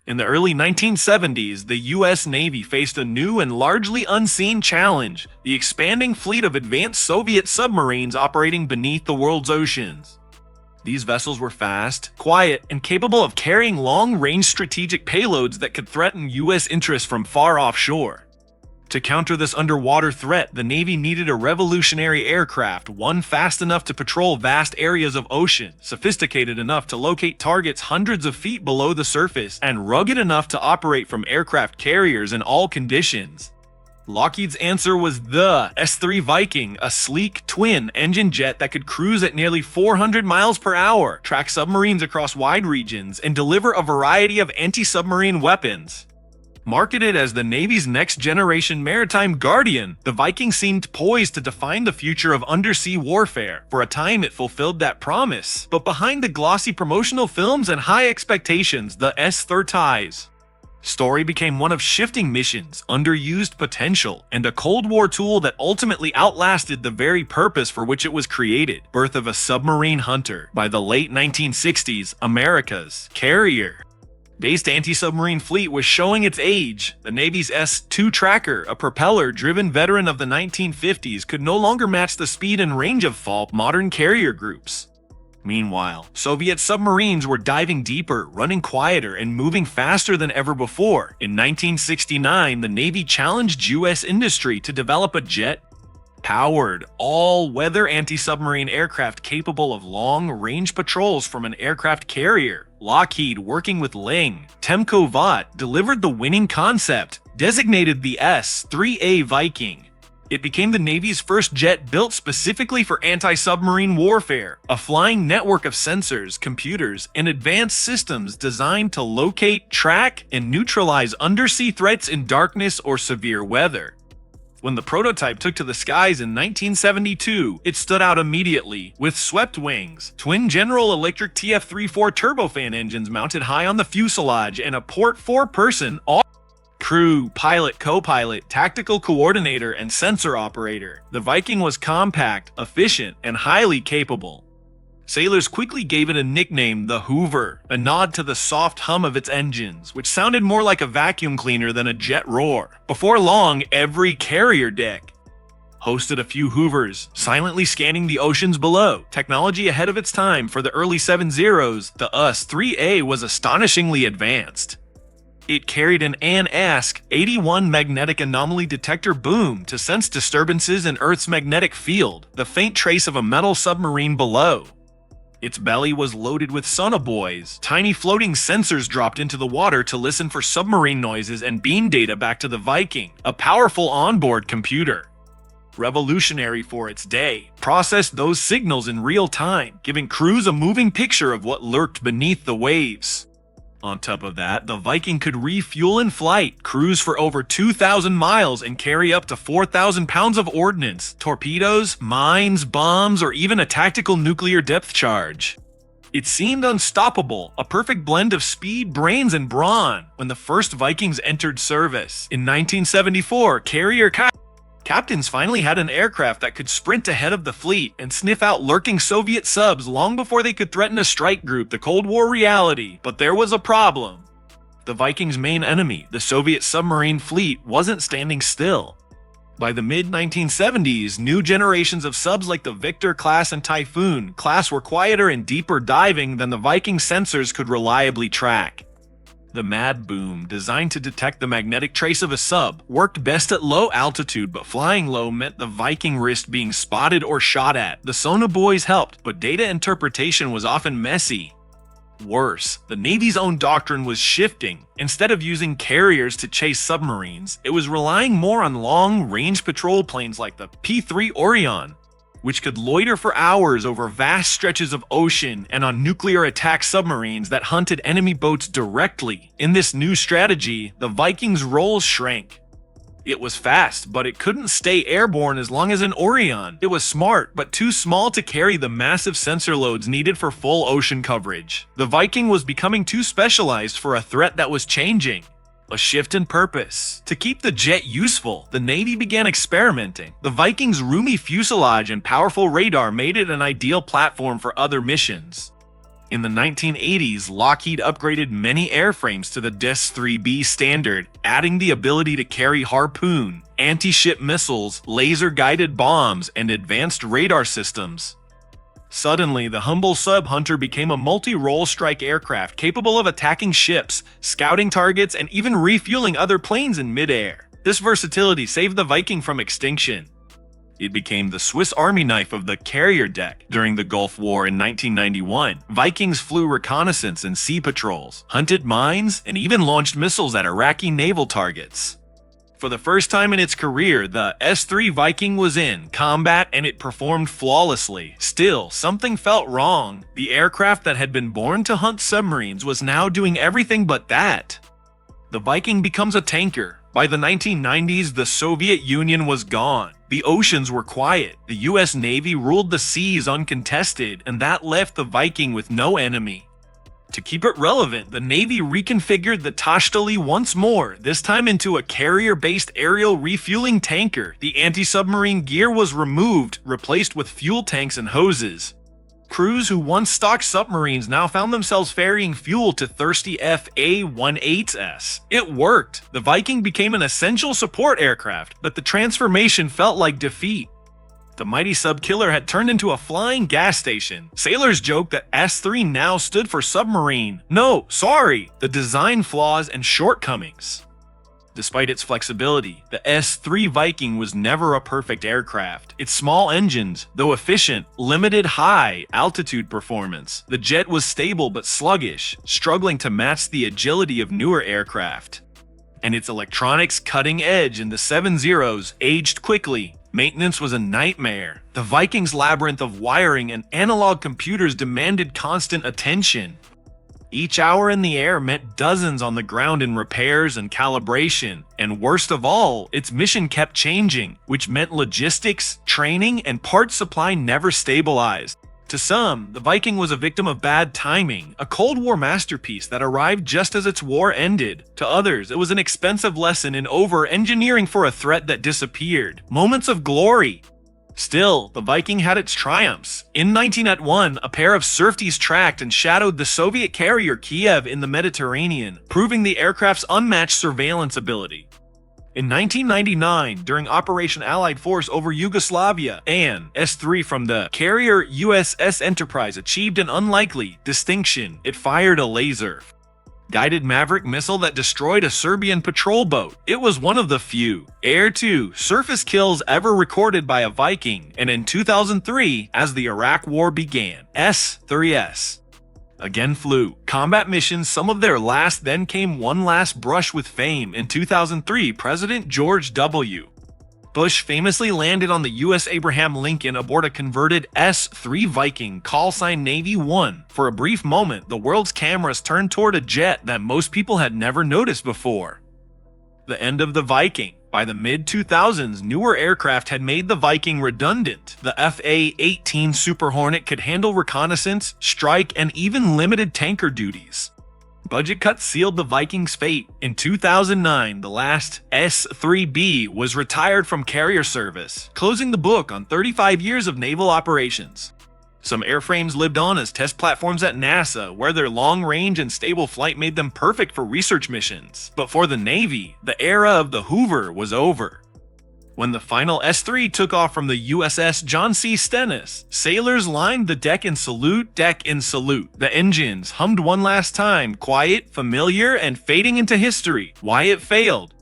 In the early 1970s, the U.S. Navy faced a new and largely unseen challenge: the expanding fleet of advanced Soviet submarines operating beneath the world's oceans. These vessels were fast, quiet, and capable of carrying long-range strategic payloads that could threaten U.S. interests from far offshore. To counter this underwater threat, the Navy needed a revolutionary aircraft, one fast enough to patrol vast areas of ocean, sophisticated enough to locate targets hundreds of feet below the surface, and rugged enough to operate from aircraft carriers in all conditions. Lockheed's answer was the S-3 Viking, a sleek, twin-engine jet that could cruise at nearly 400 miles per hour, track submarines across wide regions, and deliver a variety of anti-submarine weapons. Marketed as the Navy's next-generation maritime guardian, the Viking seemed poised to define the future of undersea warfare. For a time, it fulfilled that promise. But behind the glossy promotional films and high expectations, the S-3's story became one of shifting missions, underused potential, and a Cold War tool that ultimately outlasted the very purpose for which it was created: birth of a submarine hunter. By the late 1960s, America's carrier-based anti-submarine fleet was showing its age. The Navy's S-2 Tracker, a propeller-driven veteran of the 1950s, could no longer match the speed and range of modern carrier groups. Meanwhile, Soviet submarines were diving deeper, running quieter, and moving faster than ever before. In 1969, the Navy challenged U.S. industry to develop a jet-powered, all-weather anti-submarine aircraft capable of long-range patrols from an aircraft carrier. Lockheed, working with Temco Vought, delivered the winning concept, designated the S-3 Viking. It became the Navy's first jet built specifically for anti-submarine warfare, a flying network of sensors, computers, and advanced systems designed to locate, track, and neutralize undersea threats in darkness or severe weather. When the prototype took to the skies in 1972, it stood out immediately. With swept wings, twin General Electric TF-34 turbofan engines mounted high on the fuselage, and a port four-person crew, pilot, co-pilot, tactical coordinator, and sensor operator. The Viking was compact, efficient, and highly capable. Sailors quickly gave it a nickname, the Hoover, a nod to the soft hum of its engines, which sounded more like a vacuum cleaner than a jet roar. Before long, every carrier deck hosted a few Hoovers, silently scanning the oceans below. Technology ahead of its time. For the early 70s, the S-3 was astonishingly advanced. It carried an AN/81 magnetic anomaly detector boom to sense disturbances in Earth's magnetic field, the faint trace of a metal submarine below. Its belly was loaded with sonobuoys, tiny floating sensors dropped into the water to listen for submarine noises and beam data back to the Viking, a powerful onboard computer. Revolutionary for its day, processed those signals in real time, giving crews a moving picture of what lurked beneath the waves. On top of that, the Viking could refuel in flight, cruise for over 2,000 miles, and carry up to 4,000 pounds of ordnance, torpedoes, mines, bombs, or even a tactical nuclear depth charge. It seemed unstoppable, a perfect blend of speed, brains, and brawn. When the first Vikings entered service in 1974, carrier captains finally had an aircraft that could sprint ahead of the fleet and sniff out lurking Soviet subs long before they could threaten a strike group, the Cold War reality. But there was a problem. The Vikings' main enemy, the Soviet submarine fleet, wasn't standing still. By the mid-1970s, new generations of subs like the Victor class and Typhoon class were quieter and deeper diving than the Viking sensors could reliably track. The Mad Boom, designed to detect the magnetic trace of a sub, worked best at low altitude, but flying low meant the Viking risked being spotted or shot at. The sonobuoys helped, but data interpretation was often messy. Worse, the Navy's own doctrine was shifting. Instead of using carriers to chase submarines, it was relying more on long-range patrol planes like the P-3 Orion, which could loiter for hours over vast stretches of ocean, and on nuclear attack submarines that hunted enemy boats directly. In this new strategy, the Vikings' role shrank. It was fast, but it couldn't stay airborne as long as an Orion. It was smart, but too small to carry the massive sensor loads needed for full ocean coverage. The Viking was becoming too specialized for a threat that was changing. A shift in purpose. To keep the jet useful, the Navy began experimenting. The Viking's roomy fuselage and powerful radar made it an ideal platform for other missions. In the 1980s, Lockheed upgraded many airframes to the S-3B standard, adding the ability to carry harpoon, anti-ship missiles, laser-guided bombs, and advanced radar systems. Suddenly, the humble sub-hunter became a multi-role strike aircraft capable of attacking ships, scouting targets, and even refueling other planes in midair. This versatility saved the Viking from extinction. It became the Swiss Army knife of the carrier deck. During the Gulf War in 1991, Vikings flew reconnaissance and sea patrols, hunted mines, and even launched missiles at Iraqi naval targets. For the first time in its career, the S-3 Viking was in combat and it performed flawlessly. Still, something felt wrong. The aircraft that had been born to hunt submarines was now doing everything but that. The Viking becomes a tanker. By the 1990s, the Soviet Union was gone. The oceans were quiet. The US Navy ruled the seas uncontested, and that left the Viking with no enemy. To keep it relevant, the Navy reconfigured the Tashtali once more, this time into a carrier-based aerial refueling tanker. The anti-submarine gear was removed, replaced with fuel tanks and hoses. Crews who once stocked submarines now found themselves ferrying fuel to thirsty FA-18s. It worked. The Viking became an essential support aircraft, but the transformation felt like defeat. The mighty sub-killer had turned into a flying gas station. Sailors joked that S-3 now stood for submarine. No, sorry, the design flaws and shortcomings. Despite its flexibility, the S-3 Viking was never a perfect aircraft. Its small engines, though efficient, limited high-altitude performance. The jet was stable but sluggish, struggling to match the agility of newer aircraft. And its electronics cutting edge in the 7.0s aged quickly. Maintenance was a nightmare. The Viking's labyrinth of wiring and analog computers demanded constant attention. Each hour in the air meant dozens on the ground in repairs and calibration, and worst of all, its mission kept changing, which meant logistics, training, and parts supply never stabilized. To some, the Viking was a victim of bad timing, a Cold War masterpiece that arrived just as its war ended. To others, it was an expensive lesson in over-engineering for a threat that disappeared. Moments of glory. Still, the Viking had its triumphs. In 1901, a pair of Surfties tracked and shadowed the Soviet carrier Kiev in the Mediterranean, proving the aircraft's unmatched surveillance ability. In 1999, during Operation Allied Force over Yugoslavia, an S-3 from the carrier USS Enterprise achieved an unlikely distinction. It fired a laser-guided Maverick missile that destroyed a Serbian patrol boat. It was one of the few air-to-surface kills ever recorded by a Viking, and in 2003, as the Iraq War began, S-3s again flew combat missions, some of their last. Then came one last brush with fame. In 2003, President George W. Bush famously landed on the U.S. Abraham Lincoln aboard a converted S-3 Viking, callsign Navy 1. For a brief moment, the world's cameras turned toward a jet that most people had never noticed before. The end of the Viking. By the mid-2000s, newer aircraft had made the Viking redundant. The FA-18 Super Hornet could handle reconnaissance, strike, and even limited tanker duties. Budget cuts sealed the Viking's fate. In 2009, the last S-3B was retired from carrier service, closing the book on 35 years of naval operations. Some airframes lived on as test platforms at NASA, where their long range and stable flight made them perfect for research missions. But for the Navy, the era of the Hoover was over. When the final S-3 took off from the USS John C. Stennis, sailors lined the deck in salute. The engines hummed one last time, quiet, familiar, and fading into history. Why it failed?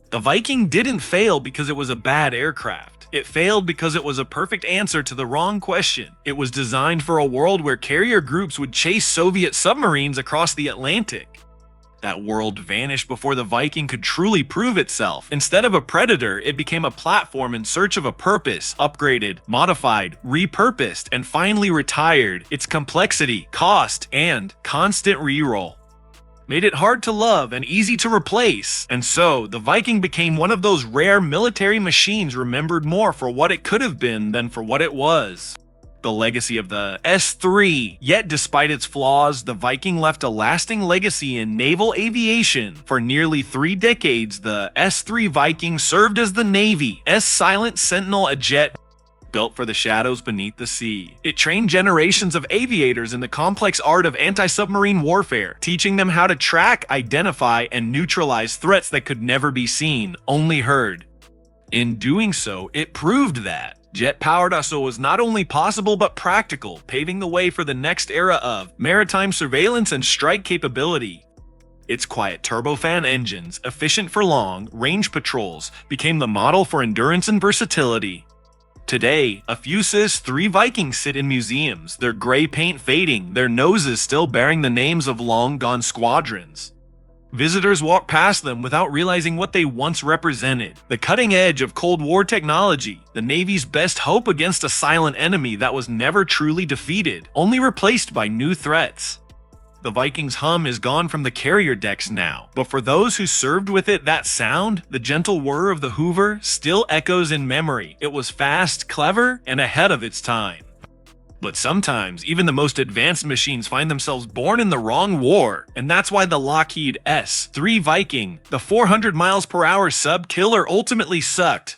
The Viking didn't fail because it was a bad aircraft. It failed because it was a perfect answer to the wrong question. It was designed for a world where carrier groups would chase Soviet submarines across the Atlantic. That world vanished before the Viking could truly prove itself. Instead of a predator, it became a platform in search of a purpose, upgraded, modified, repurposed, and finally retired. Its complexity, cost, and constant reroll made it hard to love and easy to replace. And so, the Viking became one of those rare military machines remembered more for what it could have been than for what it was. The legacy of the S-3. Yet despite its flaws, the Viking left a lasting legacy in naval aviation. For nearly 3 decades, the S-3 Viking served as the Navy's silent sentinel, a jet built for the shadows beneath the sea. It trained generations of aviators in the complex art of anti-submarine warfare, teaching them how to track, identify, and neutralize threats that could never be seen, only heard. In doing so, it proved that jet-powered assault was not only possible but practical, paving the way for the next era of maritime surveillance and strike capability. Its quiet turbofan engines, efficient for long-range patrols, became the model for endurance and versatility. Today, a few S-3 Vikings sit in museums, their gray paint fading, their noses still bearing the names of long-gone squadrons. Visitors walk past them without realizing what they once represented: the cutting edge of Cold War technology, the Navy's best hope against a silent enemy that was never truly defeated, only replaced by new threats. The Viking's hum is gone from the carrier decks now, but for those who served with it, that sound, the gentle whir of the Hoover, still echoes in memory. It was fast, clever, and ahead of its time. But sometimes, even the most advanced machines find themselves born in the wrong war, and that's why the Lockheed S-3 Viking, the 400 miles per hour sub-killer, ultimately sucked.